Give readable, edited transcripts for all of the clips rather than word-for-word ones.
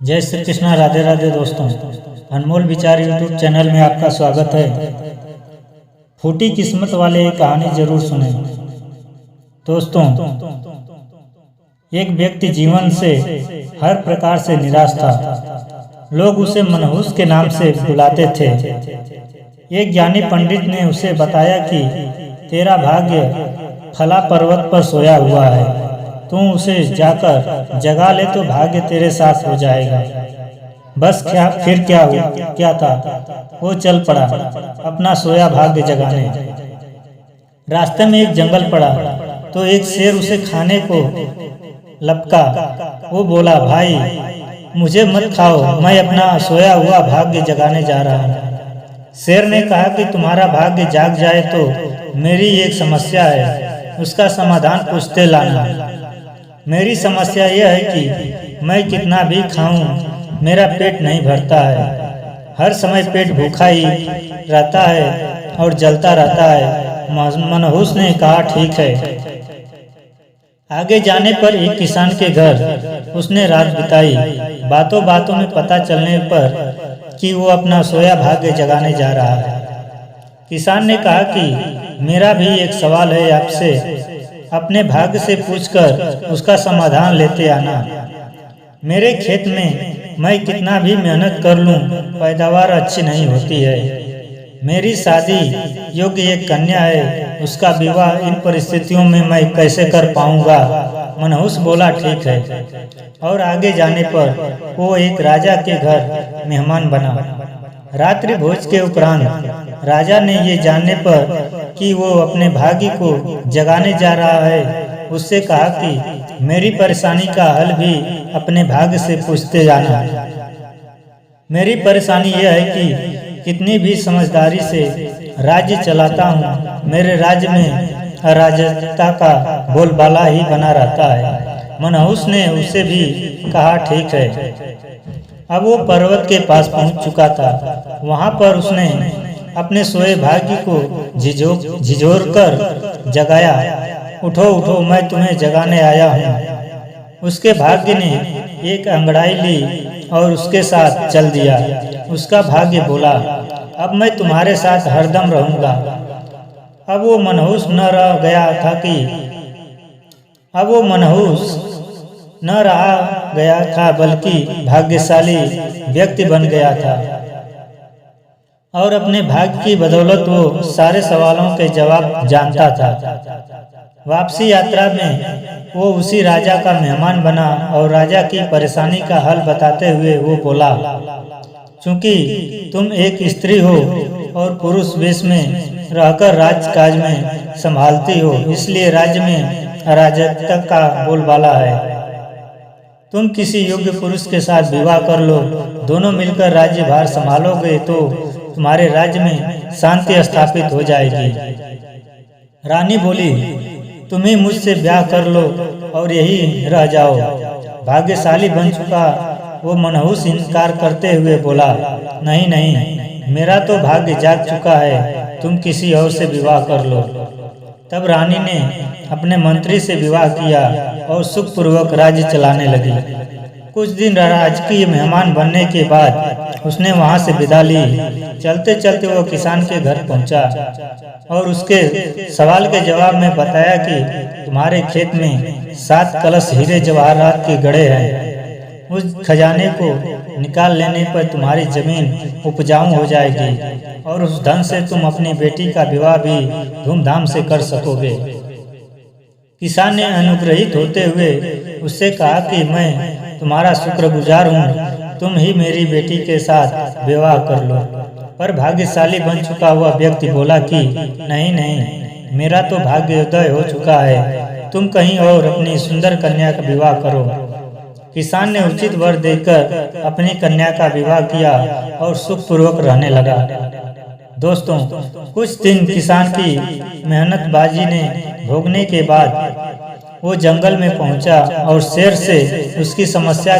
जय श्री कृष्णा, राधे राधे दोस्तों। अनमोल विचार यूट्यूब चैनल में आपका स्वागत है। फूटी किस्मत वाले एक कहानी जरूर सुने। दोस्तों, एक व्यक्ति जीवन से हर प्रकार से निराश था। लोग उसे मनहूस के नाम से बुलाते थे। एक ज्ञानी पंडित ने उसे बताया कि तेरा भाग्य फला पर्वत पर सोया हुआ है, तू उसे जाकर जगा ले तो भाग्य तेरे साथ हो जाएगा। बस क्या था, वो चल पड़ा अपना सोया भाग्य जगाने। रास्ते में एक जंगल पड़ा तो एक शेर उसे खाने को लपका। वो बोला, भाई मुझे मत खाओ, मैं अपना सोया हुआ भाग्य जगाने जा रहा हूँ। शेर ने कहा कि तुम्हारा भाग्य जाग जाए तो मेरी एक समस्या है, उसका समाधान पूछते लाना। मेरी समस्या यह है कि मैं कितना भी खाऊं मेरा पेट नहीं भरता है। हर समय पेट भूखा ही रहता है और जलता रहता है। मनहूस ने कहा, ठीक है। आगे जाने पर एक किसान के घर उसने रात बिताई। बातों बातों में पता चलने पर कि वो अपना सोया भाग्य जगाने जा रहा है। किसान ने कहा कि मेरा भी एक सवाल है आपसे, अपने भाग्य से पूछकर उसका समाधान लेते आना। मेरे खेत में मैं कितना भी मेहनत कर लूं, पैदावार अच्छी नहीं होती है। मेरी शादी योग्य एक कन्या है, उसका विवाह इन परिस्थितियों में मैं कैसे कर पाऊंगा। मनहूस बोला, ठीक है। और आगे जाने पर वो एक राजा के घर मेहमान बना। रात्रि भोज के उपरांत राजा ने ये जानने पर कि वो अपने भाग्य को जगाने जा रहा है, उससे कहा कि मेरी परेशानी का हल भी अपने भाग्य से पूछते जाना। मेरी परेशानी यह है कि कितनी भी समझदारी से राज्य चलाता हूँ, मेरे राज्य में अराजकता का बोलबाला ही बना रहता है। मनहूस ने उससे भी कहा, ठीक है। अब वो पर्वत के पास पहुंच चुका था। वहां पर उसने अपने सोए भाग्य को झिझोर कर जगाया। उठो उठो, मैं तुम्हें जगाने आया हूँ। उसके भाग्य ने एक अंगड़ाई ली और उसके साथ चल दिया। उसका भाग्य बोला, अब मैं तुम्हारे साथ हरदम रहूंगा। अब वो मनहूस न रहा गया था बल्कि भाग्यशाली व्यक्ति बन गया था और अपने भाग्य की बदौलत वो सारे सवालों के जवाब जानता था। वापसी यात्रा में वो उसी राजा का मेहमान बना और राजा की परेशानी का हल बताते हुए वो बोला, चूंकि तुम एक स्त्री हो और पुरुष वेश में रहकर राजकाज में संभालती हो, इसलिए राज्य में अराजकता का बोलबाला है। तुम किसी योग्य पुरुष के साथ विवाह कर लो, दोनों मिलकर राज्य भार संभालोगे तो तुम्हारे राज्य में शांति स्थापित हो जाएगी। रानी बोली, तुम ही मुझसे ब्याह कर लो और यही रह जाओ। भाग्यशाली बन चुका वो मनहूस इनकार करते हुए बोला, नहीं नहीं, मेरा तो भाग्य जाग चुका है, तुम किसी और से विवाह कर लो। तब रानी ने अपने मंत्री से विवाह किया और सुखपूर्वक राज्य चलाने लगी। कुछ दिन राजकीय मेहमान बनने के बाद उसने वहां से विदा ली। चलते चलते वो किसान के घर पहुंचा और उसके सवाल के जवाब में बताया कि तुम्हारे खेत में 7 कलश हीरे जवाहरात के गड़े हैं। उस खजाने को निकाल लेने पर तुम्हारी जमीन उपजाऊ हो जाएगी और उस धन से तुम अपनी बेटी का विवाह भी धूमधाम से कर सकोगे। किसान ने अनुग्रहित होते हुए उससे कहा कि मैं तुम्हारा शुक्रगुजार हूँ, तुम ही मेरी बेटी के साथ विवाह कर लो। पर भाग्यशाली बन चुका हुआ व्यक्ति बोला कि नहीं नहीं, मेरा तो भाग्योदय हो चुका है, तुम कहीं और अपनी सुंदर कन्या का विवाह करो। किसान ने उचित वर देकर अपनी कन्या का विवाह किया और सुखपूर्वक रहने लगा। दोस्तों, कुछ दिन किसान की मेहनतबाजी ने भोगने के बाद वो जंगल में पहुंचा और शेर से उसकी समस्या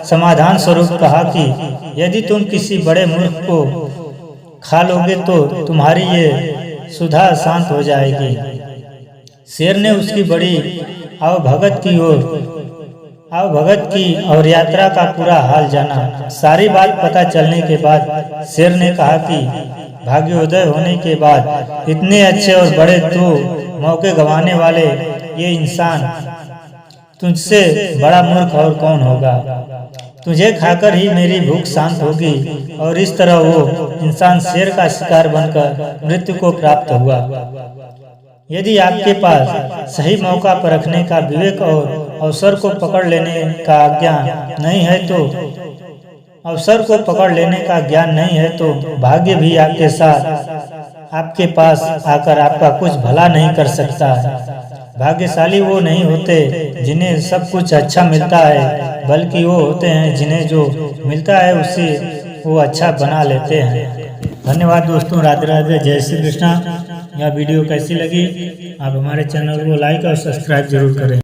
समाधान स्वरूप कहा कि यदि तुम किसी बड़े मूर्ख को खा लोगे तो तुम्हारी ये सुधा शांत हो जाएगी। शेर ने उसकी बड़ी आवभगत की ओर भगत की और यात्रा का पूरा हाल जाना। सारी बात पता चलने के बाद शेर ने कहा कि भाग्योदय होने के बाद इतने अच्छे और बड़े तो मौके गंवाने वाले ये इंसान तुझसे बड़ा मूर्ख और कौन होगा। तुझे खाकर ही मेरी भूख शांत होगी। और इस तरह वो इंसान शेर का शिकार बनकर मृत्यु को प्राप्त हुआ। यदि आपके पास सही मौका परखने का विवेक और अवसर को पकड़ लेने का ज्ञान नहीं है तो भाग्य भी आपके साथ आपके पास आकर आपका कुछ भला नहीं कर सकता है। भाग्यशाली वो नहीं होते जिन्हें सब कुछ अच्छा मिलता है, बल्कि वो होते हैं जिन्हें जो मिलता है उससे वो अच्छा बना लेते हैं। धन्यवाद दोस्तों। राधे राधे, जय श्री कृष्णा। यह वीडियो कैसी लगी आप हमारे चैनल को लाइक और सब्सक्राइब जरूर करें।